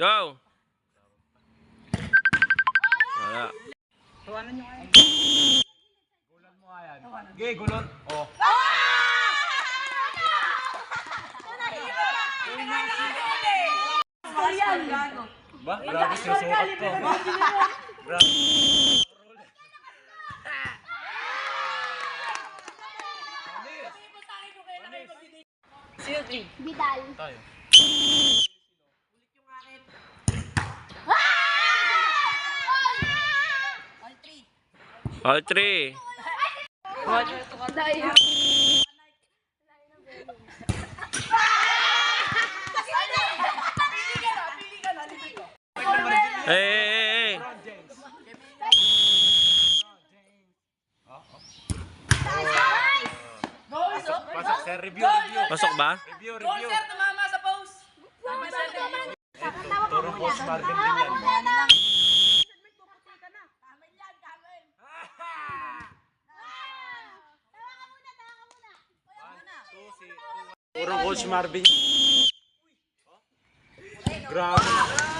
Go! Wala. Tawanan nyo kayo. Gulan mo nga yan. Okay, gulon. Oh. Ba? Grabe sinusukat ko. Grabe. Vidal. Tayo. All three. Hey! Pasok sir, review. Pasok ba? Review. Sir, tumama sa pose. Turong post Marvin din yan. Turong coach Marvin. Grabe.